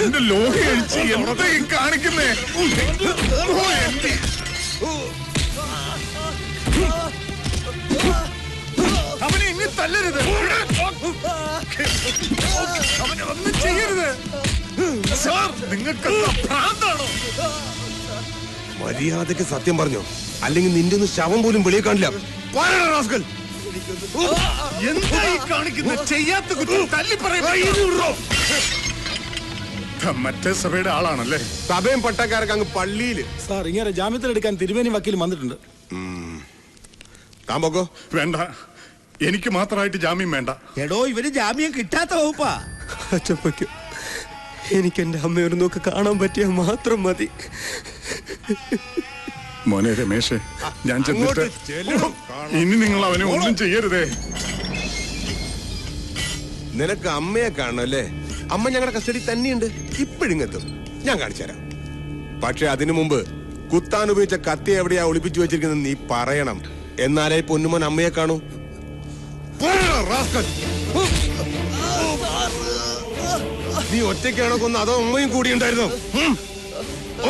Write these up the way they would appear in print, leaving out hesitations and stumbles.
എന്റെ ലോഹി കഴിച്ച് എന്താ ഈ കാണിക്കുന്നേ? അവനെ ഇനി തല്ലരുത്, അവനെ ഒന്നും ചെയ്യരുത്. സാർ, നിങ്ങൾക്ക് ഭ്രാന്താണോ? മര്യാദക്ക് സത്യം പറഞ്ഞോ, അല്ലെങ്കിൽ നിന്റെ ഒന്ന് ശവം പോലും വെളിയെ കാണില്ല. എന്തായി കാണിക്കുന്നത്? ചെയ്യാത്ത കുറ്റം തല്ലി പറയുമ്പോ മറ്റേ സഭയുടെ ആളാണല്ലേ? സഭയും പട്ടക്കാരൊക്കെ അങ്ങ് പള്ളിയില്. സാർ, ഇങ്ങനെ ജാമ്യത്തിലെടുക്കാൻ തിരുമേനി വക്കീൽ വന്നിട്ടുണ്ട്. താൻ പോക്കോ. വേണ്ട, എനിക്ക് മാത്രമായിട്ട് ജാമ്യം വേണ്ട. എടോ, ഇവര് ജാമ്യം കിട്ടാത്ത വകുപ്പാ. അച്ഛപ്പയ്ക്ക് എനിക്ക് എന്റെ അമ്മയൊരു നോക്ക് കാണാൻ പറ്റിയാൽ മാത്രം മതി. മോനെ രമേശേ, ഞാൻ ചെന്നിട്ട് ഇനി നിങ്ങൾ അവനെ ഒന്നും ചെയ്യരുതേ. നിനക്ക് അമ്മയെ കാണണല്ലേ? അമ്മ ഞങ്ങളുടെ കസ്റ്റഡി തന്നെയുണ്ട്. ഇപ്പോഴിങ്ങെത്തും, ഞാൻ കാണിച്ചു തരാം. പക്ഷെ അതിനു മുമ്പ് കുത്താൻ ഉപയോഗിച്ച കത്തി എവിടെയാ ഒളിപ്പിച്ചു വെച്ചിരിക്കുന്നത് നീ പറയണം. എന്നാലേ പൊന്നുമോൻ അമ്മയെ കാണൂ. നീ ഒറ്റയ്ക്കാണോ കൊന്ന്, അതോ അമ്മയും കൂടി ഉണ്ടായിരുന്നോ?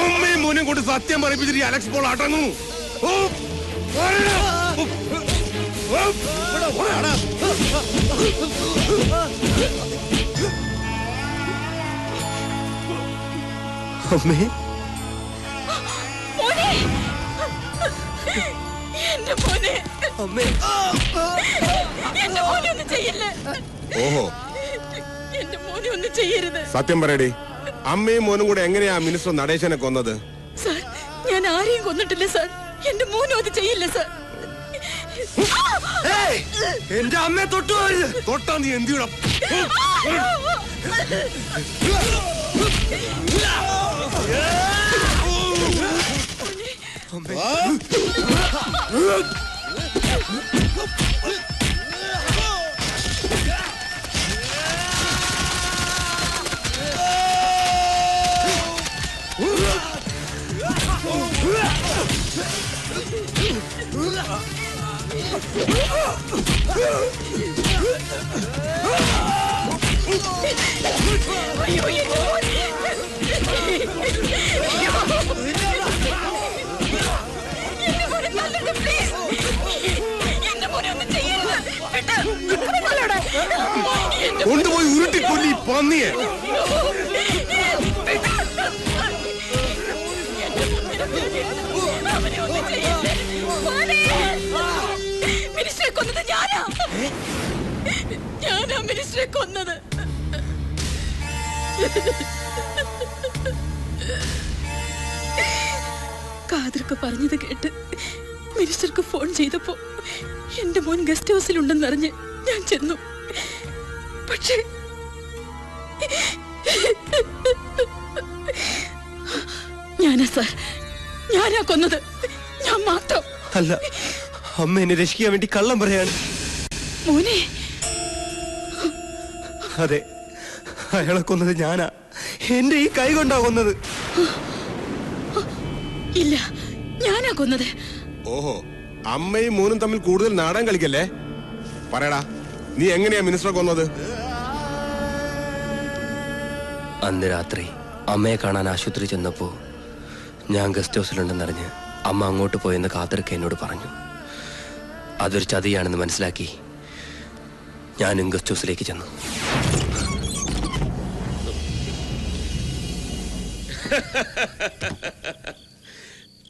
അമ്മയും മോനും കൊണ്ട് സത്യം പറയിപ്പിച്ചിട്ട് അലക്സ് പോൾ അടങ്ങൂ. അമ്മേ, ഓഹോ, സത്യം പറയടി, അമ്മയും മോനും കൂടെ എങ്ങനെയാ മിനിസ്റ്റർ നടേശനെ കൊന്നത്? സാർ, ഞാൻ ആരെയും കൊന്നിട്ടില്ല സാർ. എന്റെ മോനും അത് ചെയ്യില്ല സാർ. എന്റെ അമ്മയെ തൊട്ടാ നീ എന്ത് ചെയ്യണം? കൊണ്ടുപോയി ഉരുട്ടിക്കൊല്ലി പന്നിയെ. മിനിസ്റ്ററെ കൊന്നത് ഞാനാ മിനിസ്റ്ററെ കൊന്നത്. കാതർക്ക് പറഞ്ഞത് കേട്ട് മിനിസ്റ്റർക്ക് ഫോൺ ചെയ്തപ്പോ എന്റെ മോൻ ഗസ്റ്റ് ഹൗസിലുണ്ടെന്നറിഞ്ഞ് ഞാൻ ചെന്നു. പക്ഷേ ഞാനാ സാർ, ഞാനാ കൊന്നത്. ഞാൻ മാത്രം അല്ല, അമ്മ എന്നെ രക്ഷിക്കാൻ വേണ്ടി കള്ളം പറയാണ്. മോനെ, അതെ, അയാളെ കൊന്നത് ഞാനാ. എന്റെ ഈ കൈ കൊണ്ടാ കൊന്നത്. ഇല്ല, ഞാനാ കൊന്നത്. ഓഹോ, അമ്മയും മോനും തമ്മിൽ കൂടുതൽ നാടൻ കളിക്കല്ലേ? പറയടാ, നീ എങ്ങനെയാ മിനിസ്റ്ററെ കൊന്നത്? അന്ന് രാത്രി അമ്മയെ കാണാൻ ആശുപത്രി ചെന്നപ്പോ ഞാൻ ഗസ്റ്റ് ഹൗസിലുണ്ടെന്നറിഞ്ഞ് അമ്മ അങ്ങോട്ട് പോയെന്ന് കാതർക്ക് എന്നോട് പറഞ്ഞു. അതൊരു ചതിയാണെന്ന് മനസ്സിലാക്കി ഞാനും ഗസ്റ്റ് ഹൗസിലേക്ക് ചെന്നു.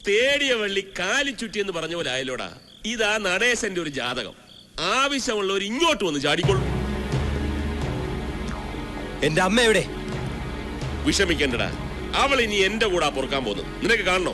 തേടിയ വള്ളി കാലി ചുറ്റി എന്ന് പറഞ്ഞ പോലെ ആയല്ലോടാ. ഇതാ നടേശന്റെ ഒരു ജാതകം. ആവശ്യമുള്ളവർ ഇങ്ങോട്ട് വന്ന് ചാടിക്കൊള്ളു. എന്റെ അമ്മ എവിടെ? വിഷമിക്കണ്ടടാ, അവൾ ഇനി എന്റെ കൂടെ പൊറുക്കാൻ പോകുന്നു. നിനക്ക് കാണണോ?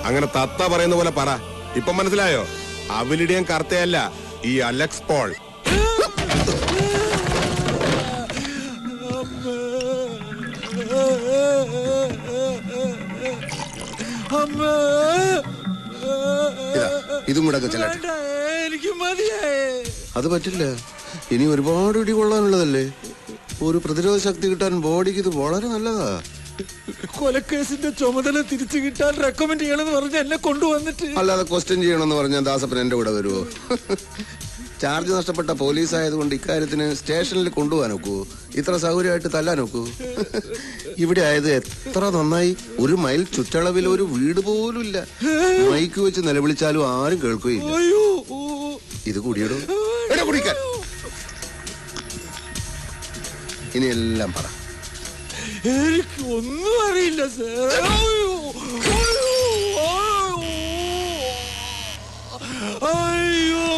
അങ്ങനെ തത്ത പറയുന്ന പോലെ പറ. ഇപ്പൊ മനസ്സിലായോ? അവലിടെയും കർത്തയല്ല, ഈ അലക്സ് പോൾ. ഇതും കൂടെ ചെല്ലട്ടെ. എനിക്ക് മതിയായേ. അത് പറ്റില്ല. ഇനി ഒരുപാട് ഇടി കൊള്ളാനുള്ളതല്ലേ. ഒരു പ്രതിരോധ ശക്തി കിട്ടാൻ ബോഡിക്ക് ഇത് വളരെ നല്ലതാ. കൊലക്കേസിന്റെ ചുമതല തിരിച്ചു കിട്ടാൻ റെക്കമെൻഡ് ചെയ്യണമെന്ന് പറഞ്ഞ് എന്നെ കൊണ്ടുവന്നിട്ട്. അല്ലാതെ ക്വസ്റ്റ്യൻ ചെയ്യണമെന്ന് പറഞ്ഞാൽ ദാസപ്പൻ എന്റെ കൂടെ വരുമോ? ചാർജ് നഷ്ടപ്പെട്ട പോലീസ് ആയതുകൊണ്ട് ഇക്കാര്യത്തിന് സ്റ്റേഷനിൽ കൊണ്ടുപോകാൻ നോക്കൂ. ഇത്ര സൗകര്യമായിട്ട് തല്ലാൻ നോക്കൂ. ഇവിടെ ആയത് എത്ര നന്നായി. 1 മൈൽ ചുറ്റളവിൽ ഒരു വീട് പോലും ഇല്ല. മൈക്ക് വെച്ച് നിലവിളിച്ചാലും ആരും കേൾക്കുകയില്ല. ഇത് കുടിയിടൂ. കുടിക്കാൻ ഇനി എല്ലാം പറ. എനിക്ക് ഒന്നും അറിയില്ല സാർ. അയ്യോ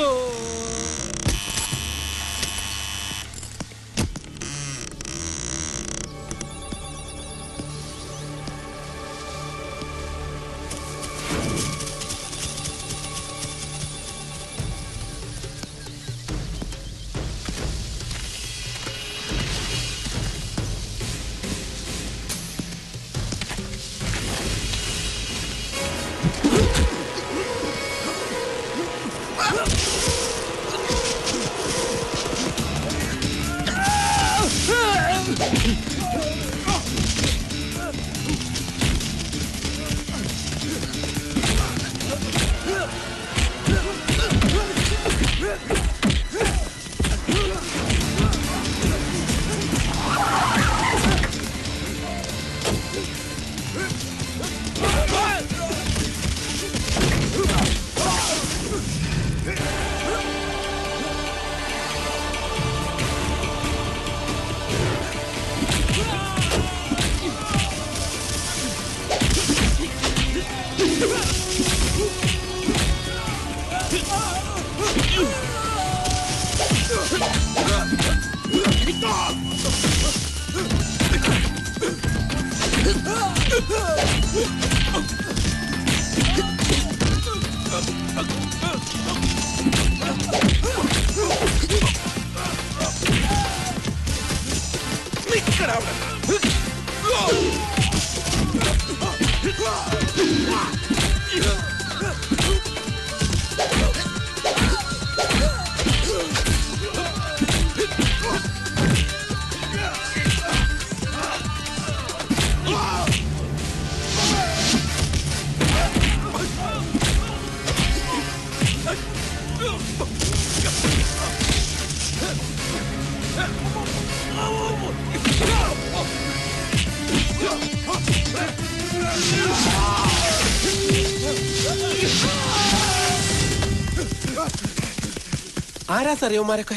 ആരാ സാർ യവന്മാരൊക്കെ?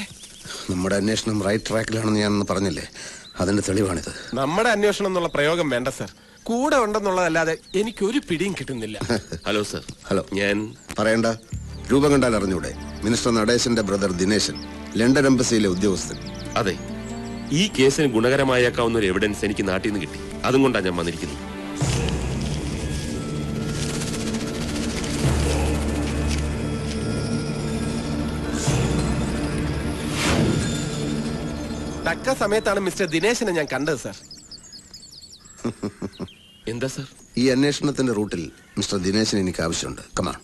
നമ്മുടെ അന്വേഷണം റൈറ്റ് ട്രാക്കിലാണെന്ന് ഞാനൊന്ന് പറഞ്ഞില്ലേ, അതിന്റെ തെളിവാണിത്. നമ്മുടെ അന്വേഷണം എന്നുള്ള പ്രയോഗം വേണ്ട സാർ. കൂടെ ഉണ്ടെന്നുള്ളതല്ലാതെ എനിക്കൊരു പിടിയും കിട്ടുന്നില്ല. Hello sir. ഹലോ. ഞാൻ പറയണ്ട, രൂപം കണ്ടാൽ അറിഞ്ഞൂടെ? മിനിസ്റ്റർ നടേശന്റെ ബ്രദർ ദിനേശൻ, ലണ്ടൻ എംബസിയിലെ ഉദ്യോഗസ്ഥൻ. അതെ, ഈ കേസിന് ഗുണകരമായേക്കാവുന്ന ഒരു എവിഡൻസ് എനിക്ക് നാട്ടിൽ നിന്ന് കിട്ടി. അതും കൊണ്ടാണ് ഞാൻ വന്നിരിക്കുന്നത്. തക്ക സമയത്താണ് മിസ്റ്റർ ദിനേശനെ ഞാൻ കണ്ടത് സാർ. എന്താ സാർ? ഈ അന്വേഷണത്തിന്റെ റൂട്ടിൽ മിസ്റ്റർ ദിനേശൻ എനിക്ക് ആവശ്യമുണ്ട്. കമാ.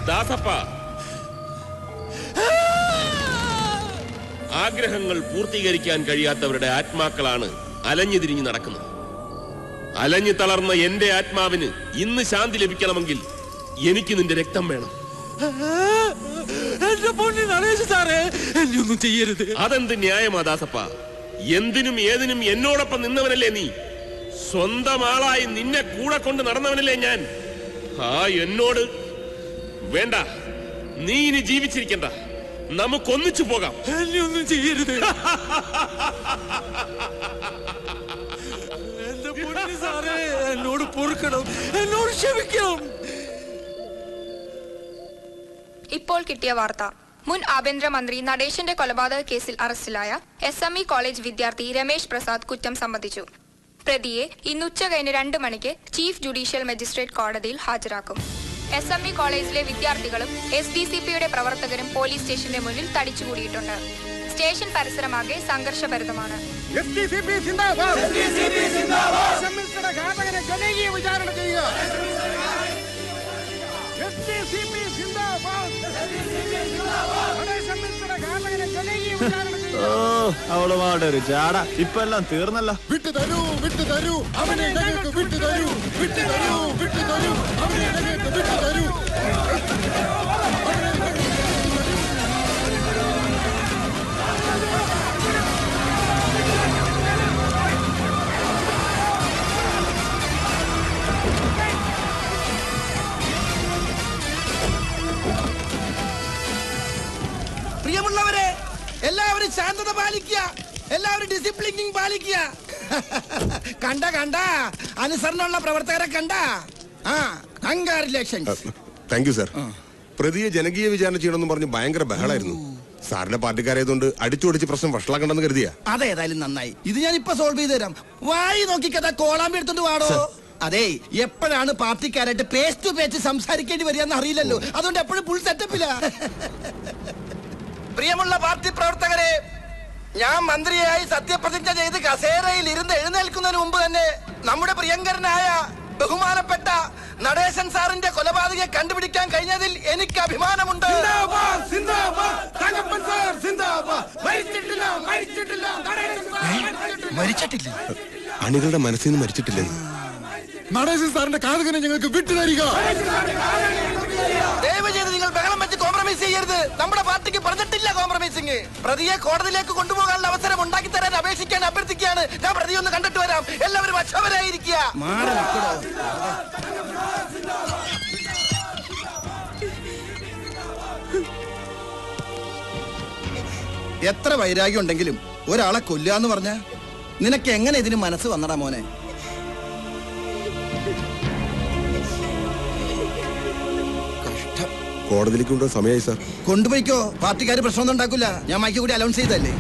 ദാസപ്പ, ആഗ്രഹങ്ങൾ പൂർത്തീകരിക്കാൻ കഴിയാത്തവരുടെ ആത്മാക്കളാണ് അലഞ്ഞു തിരിഞ്ഞു നടക്കുന്നത്. അലഞ്ഞു തളർന്ന എന്റെ ആത്മാവിന് ഇന്ന് ശാന്തി ലഭിക്കണമെങ്കിൽ എനിക്ക് നിന്റെ രക്തം വേണം. എന്റെ പൊന്നി നടേശ് സാറേ, എന്നെ ഒന്നും ചെയ്യരുത്. അതെന്ത് ന്യായമാ ദാസപ്പ? എന്തിനും ഏതിനും എന്നോടൊപ്പം നിന്നവനല്ലേ നീ? സ്വന്തം ആളായി നിന്നെ കൂടെ കൊണ്ട് നടന്നവനല്ലേ ഞാൻ? ആ എന്നോട് വേണ്ട, നീ ഇനി ജീവിച്ചിരിക്കണ്ട, നമുക്കൊന്നിച്ചു പോകാം. എന്നെ ഒന്നും ചെയ്യരുത്. എന്റെ പൊന്നി സാറേ, എന്നോട് പൊറുക്കണം, എന്നോട് ക്ഷമിക്കണം. ഇപ്പോൾ കിട്ടിയ വാർത്ത. മുൻ ആഭ്യന്തരമന്ത്രി നടേശന്റെ കൊലപാതക കേസിൽ അറസ്റ്റിലായ SME കോളേജ് വിദ്യാർത്ഥി രമേശ് പ്രസാദ് കുറ്റം സമ്മതിച്ചു. പ്രതിയെ ഇന്ന് ഉച്ചകഴിഞ്ഞ് 2 മണിക്ക് ചീഫ് ജുഡീഷ്യൽ മജിസ്ട്രേറ്റ് കോടതിയിൽ ഹാജരാക്കും. SME കോളേജിലെ വിദ്യാർത്ഥികളും SDCPയുടെ പ്രവർത്തകരും പോലീസ് സ്റ്റേഷന്റെ മുന്നിൽ തടിച്ചുകൂടിയിട്ടുണ്ട്. സ്റ്റേഷൻ പരിസരമാകെ സംഘർഷഭരിതമാണ്. അവളുമാരുടെ ഒരു ചാട ഇപ്പൊ എല്ലാം തീർന്നല്ലോ. വിട്ടു തരൂ വിട്ടു തരൂ അവനെ ഞങ്ങൾക്ക് വിട്ടു തരൂ വിട്ടു തരൂ വിട്ടു തരൂ അവനെ ഞങ്ങൾക്ക് വിട്ടു തരൂ. പ്രിയമുള്ളവരെ, എല്ലാവരും ശാന്തത പാലിക്കുക, എല്ലാവരും ഡിസിപ്ലിനിങ് പാലിക്കുക. കണ്ട അനുസരണമുള്ള പ്രവർത്തകരെ കണ്ട. കൺഗ്രാറ്റുലേഷൻസ്. Thank you sir. പ്രതിയെ ജനകീയ വിചാരണ ചെയ്യണമെന്ന് പറഞ്ഞ് ഭയങ്കര ബഹളായിരുന്നു. സാറിന്റെ പാർട്ടിക്കാരായതുകൊണ്ട് അടിച്ചോടിച്ച് പ്രശ്നം വഷളാക്കണ്ടെന്ന് കരുതിയാ. അതേതായാലും നന്നായി. ഇത് ഞാൻ ഇപ്പൊ സോൾവ് ചെയ്ത് തരാം. വായി നോക്കിക്കഥ കോളാമ്പി എടുത്തോണ്ട് വാടോ. അതെ, എപ്പോഴാണ് പാർട്ടിക്കാരായിട്ട് പേസ് ടു പേസ് സംസാരിക്കേണ്ടി വരികയെന്ന് അറിയില്ലല്ലോ. അതുകൊണ്ട് എപ്പോഴും ഫുൾ സെറ്റപ്പില്ല. പ്രിയമുള്ള പാർട്ടി പ്രവർത്തകരെ, ഞാൻ മന്ത്രിയായി സത്യപ്രതിജ്ഞ ചെയ്ത് കസേരയിൽ ഇരുന്ന് എഴുന്നേൽക്കുന്നതിന് മുമ്പ് തന്നെ നമ്മുടെ പ്രിയങ്കരനായ ബഹുമാനപ്പെട്ട നടേശൻ സാറിന്റെ കൊലപാതകയെ കണ്ടുപിടിക്കാൻ കഴിഞ്ഞതിൽ എനിക്ക് അഭിമാനമുണ്ട്. മരിച്ചിട്ടില്ല. അണികളുടെ മനസ്സിൽ നിന്ന് മരിച്ചിട്ടില്ലെന്ന്. നടേശൻ സാറിന്റെ കാതകനെ ഞങ്ങൾക്ക് വിട്ടുതരിക. ദയവ് ചെയ്ത് നിങ്ങൾ ബഹളം വെച്ച് കോംപ്രമൈസ് ചെയ്യരുത്. നമ്മുടെ പാർട്ടിക്ക് പറഞ്ഞിട്ടില്ല കോംപ്രമൈസിങ്. പ്രതിയെ കോടതിയിലേക്ക് കൊണ്ടുപോകാനുള്ള അവസരം ഉണ്ടാക്കി തരാൻ അപേക്ഷിക്കാൻ അഭ്യർത്ഥിക്കുകയാണ്. ഞാൻ പ്രതിയെ ഒന്ന് കണ്ടിട്ട് വരാം. എല്ലാവരും അക്ഷമരായിരിക്കുക. എത്ര വൈരാഗ്യം ഉണ്ടെങ്കിലും ഒരാളെ കൊല്ലുക എന്ന് പറഞ്ഞ നിനക്ക് എങ്ങനെ ഇതിന് മനസ്സ് വന്നടാ മോനെ? കോടതിയിലേക്ക് കൊണ്ടുപോകാൻ സമയമായി സാർ. കൊണ്ടുപോയിക്കോ, പാർട്ടിക്കാര് പ്രശ്നമൊന്നും ഉണ്ടാക്കില്ല. ഞാൻ മൈക്ക് കൂടി അലൗൺസ് ചെയ്തല്ലേ.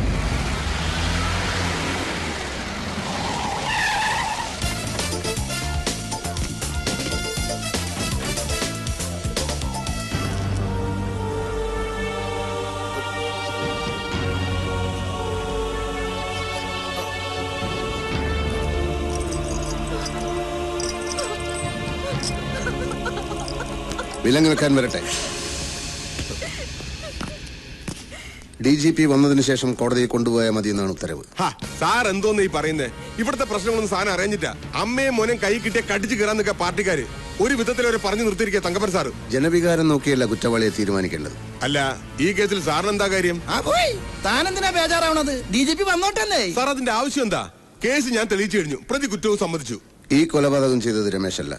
വിലങ്ങ് വെക്കാൻ വരട്ടെ. DGP വന്നതിന് ശേഷം കോടതിയിൽ കൊണ്ടുപോയാൽ മതി എന്നാണ് ഉത്തരവ്. സാർ എന്തോന്ന് ഈ പറയുന്നേ? ഇവിടുത്തെ പ്രശ്നങ്ങളൊന്നും സാധനം അറിഞ്ഞിട്ടാ. അമ്മയും മോനും കൈ കിട്ടിയ കടിച്ചു കയറാൻ നിൽക്കുക പാർട്ടിക്കാര്. ഒരു വിധത്തിൽ അവരെ പറഞ്ഞു നിർത്തിയിരിക്കുക തങ്കപ്പൻ സാറ്. ജനവികാരം നോക്കിയല്ല കുറ്റവാളിയെ തീരുമാനിക്കേണ്ടത്. അല്ല, ഈ കേസിൽ സാറിന് എന്താ കാര്യം? താനെന്തിനാ ബേജാറാവണത്? DGP വന്നോട്ടല്ലേ. സാർ അതിന്റെ ആവശ്യം എന്താ? കേസ് ഞാൻ തെളിയിച്ചു കഴിഞ്ഞു. പ്രതി കുറ്റവും സമ്മതിച്ചു. ഈ കൊലപാതകം ചെയ്തത് രമേശല്ല.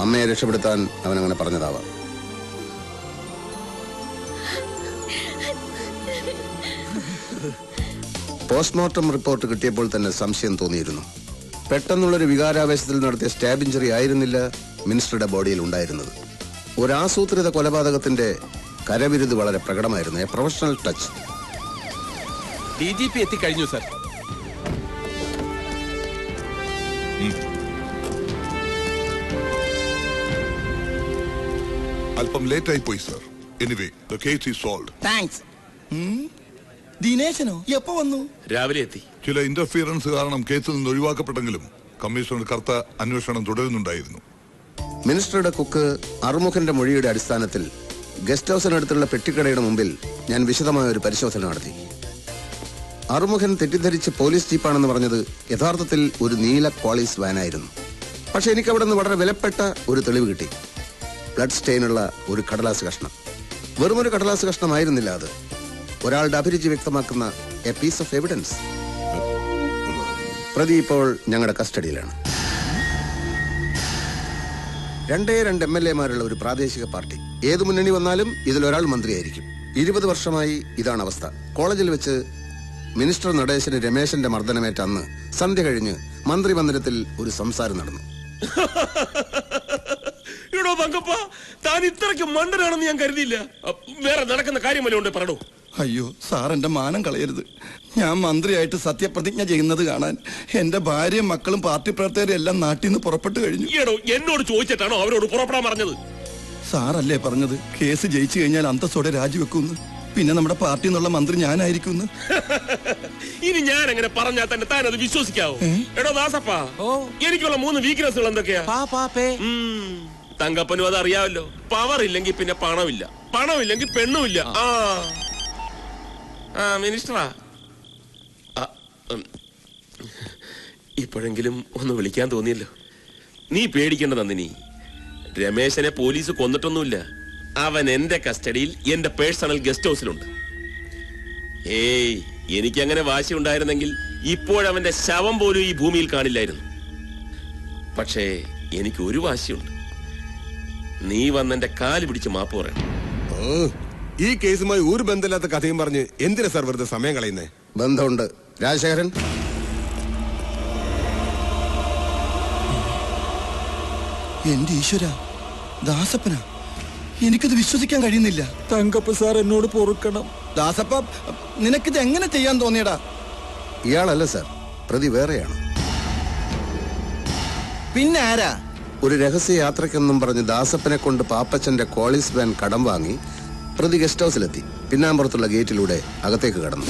അമ്മയെ രക്ഷപ്പെടുത്താൻ അവനങ്ങനെ പറഞ്ഞതാവാം. പോസ്റ്റ്മോർട്ടം റിപ്പോർട്ട് കിട്ടിയപ്പോൾ തന്നെ സംശയം തോന്നിയിരുന്നു. പെട്ടെന്നുള്ളൊരു വികാരാവേശത്തിൽ നടത്തിയ സ്റ്റാബ് ഇഞ്ചറി ആയിരുന്നില്ല മിനിസ്റ്ററുടെ ബോഡിയിൽ ഉണ്ടായിരുന്നത്. ഒരു ആസൂത്രിത കൊലപാതകത്തിന്റെ കരവിരുത് വളരെ പ്രകടമായിരുന്നു. A professional touch. DGP എത്തിക്കഴിഞ്ഞു സർ. അല്പം ലേറ്റ് ആയി പോയി sir. Anyway the case is solved. Thanks. ദിനേശനോ എപ്പോ വന്നു? രാവിലെ എത്തി. ചില ഇന്റർഫിയറൻസ് കാരണം കേസിൽ നിന്ന് ഒഴിവാക്കപ്പെട്ടെങ്കിലും കമ്മീഷണർ കർത്ത അന്വേഷണം തുടരുന്നുണ്ടായിരുന്നു. മിനിസ്റ്ററുടെ കുക്ക് അറുമുഖന്റെ മൊഴിയുടെ അടിസ്ഥാനത്തിൽ ഗസ്റ്റ് ഹൌസിനടുത്തുള്ള പെട്ടിക്കടയുടെ മുമ്പിൽ ഞാൻ വിശദമായ ഒരു പരിശോധന നടത്തി. അറുമുഖൻ തെറ്റിദ്ധരിച്ച് പോലീസ് ജീപ്പാണെന്ന് പറഞ്ഞത് യഥാർത്ഥത്തിൽ ഒരു നീല ക്വാളിസ് വാനായിരുന്നു. പക്ഷെ എനിക്ക് അവിടെ നിന്ന് വളരെ വിലപ്പെട്ട ഒരു തെളിവ് കിട്ടി. ബ്ലഡ് സ്റ്റെയിനുള്ള ഒരു കടലാസ് കഷ്ണം. വെറുമൊരു കടലാസ് കഷ്ണമായിരുന്നില്ല അത്. ഒരാളുടെ അഭിരുചി വ്യക്തമാക്കുന്ന എ പീസ് ഓഫ് എവിഡൻസ്. പ്രതി ഇപ്പോൾ ഞങ്ങളുടെ കസ്റ്റഡിയിലാണ്. 2 MLA-മാരുള്ള ഒരു പ്രാദേശിക പാർട്ടി. ഏത് മുന്നണി വന്നാലും ഇതിലൊരാൾ മന്ത്രിയായിരിക്കും. 20 വർഷമായി ഇതാണ് അവസ്ഥ. കോളേജിൽ വെച്ച് മിനിസ്റ്റർ നടേശന് രമേശന്റെ മർദ്ദനമേറ്റ അന്ന് സന്ധ്യ കഴിഞ്ഞ് മന്ത്രിമന്ദിരത്തിൽ ഒരു സംസാരം നടന്നു. ഇടോ തങ്കപ്പ, താൻ ഇത്രയ്ക്ക് മണ്ടനാണെന്ന് ഞാൻ കരുതിയില്ല. വേറെ നടക്കുന്ന കാര്യം വല്ല ഉണ്ട് പറടോ. അയ്യോ സാർ, എന്റെ മാനം കളയരുത്. ഞാൻ മന്ത്രിയായിട്ട് സത്യപ്രതിജ്ഞ ചെയ്യുന്നത് കാണാൻ എന്റെ ഭാര്യയും മക്കളും പാർട്ടി പ്രവർത്തകരും എല്ലാം നാട്ടിൽ നിന്ന് പുറപ്പെട്ടു കഴിഞ്ഞു. ഈടോ എന്നോട് ചോദിച്ചിട്ടാണോ അവരോട് പുറപ്പെടാൻ പറഞ്ഞത്? സാറല്ലേ പറഞ്ഞത് കേസ് ജയിച്ചു കഴിഞ്ഞാൽ അന്തസ്സോടെ രാജിവെക്കുമെന്ന്? പിന്നെ നമ്മുടെ പാർട്ടി എന്നുള്ള മന്ത്രി ഞാനായിരിക്കും. ഇനി ഞാൻ അങ്ങനെ പറഞ്ഞാൽ തന്നെ താൻ അത് വിശ്വസിക്കാവോ? എടോ ദാസപ്പ, എനിക്കുള്ള 3 വീക്ക്നെസ്സുകൾ എന്തൊക്കെയാ? തങ്കപ്പനും അത് അറിയാമല്ലോ. പവർ ഇല്ലെങ്കിൽ പിന്നെ പണമില്ല, പണമില്ലെങ്കിൽ പെണ്ണുമില്ല. മിനിസ്റ്ററാ, ഇപ്പോഴെങ്കിലും ഒന്ന് വിളിക്കാൻ തോന്നിയല്ലോ. നീ പേടിക്കേണ്ട നന്ദിനി, രമേശനെ പോലീസ് കൊന്നിട്ടൊന്നുമില്ല. അവൻ എന്റെ കസ്റ്റഡിയിൽ എന്റെ പേഴ്സണൽ ഗസ്റ്റ് ഹൗസിലുണ്ട്. ഏയ്, എനിക്കങ്ങനെ വാശി ഉണ്ടായിരുന്നെങ്കിൽ ഇപ്പോഴവന്റെ ശവം പോലും ഈ ഭൂമിയിൽ കാണില്ലായിരുന്നു. പക്ഷേ എനിക്ക് ഒരു വാശിയുണ്ട്. നീ വന്നെന്റെ കാല് പിടിച്ച് മാപ്പ് പറയണം. ഈ കേസുമായി ഒരു ബന്ധമില്ലാത്ത കഥയും പറഞ്ഞ് എന്തിനാ സാർ വെറുതെ സമയം കളയുന്നേ? ബന്ധമുണ്ട്. രാജശേഖരൻ, എന്റെ ഈശ്വര, ദാസപ്പന, എനിക്കത് വിശ്വസിക്കാൻ കഴിയുന്നില്ല. തങ്കപ്പ സാർ എന്നോട് പൊറുക്കണം. ദാസപ്പ, നിനക്കിത് എങ്ങനെ ചെയ്യാൻ തോന്നിയടാ? ഇയാളല്ല സാർ, പ്രതി വേറെയാണ്. പിന്നെ ആരാ? ഒരു രഹസ്യ യാത്രക്കെന്നും പറഞ്ഞ് ദാസപ്പനെ കൊണ്ട് പാപ്പച്ചന്റെ കോളീസ് വാൻ കടം വാങ്ങി പ്രതി ഗസ്റ്റ് ഹൗസിലെത്തി. പിന്നാമ്പുറത്തുള്ള ഗേറ്റിലൂടെ അകത്തേക്ക് കടന്നു.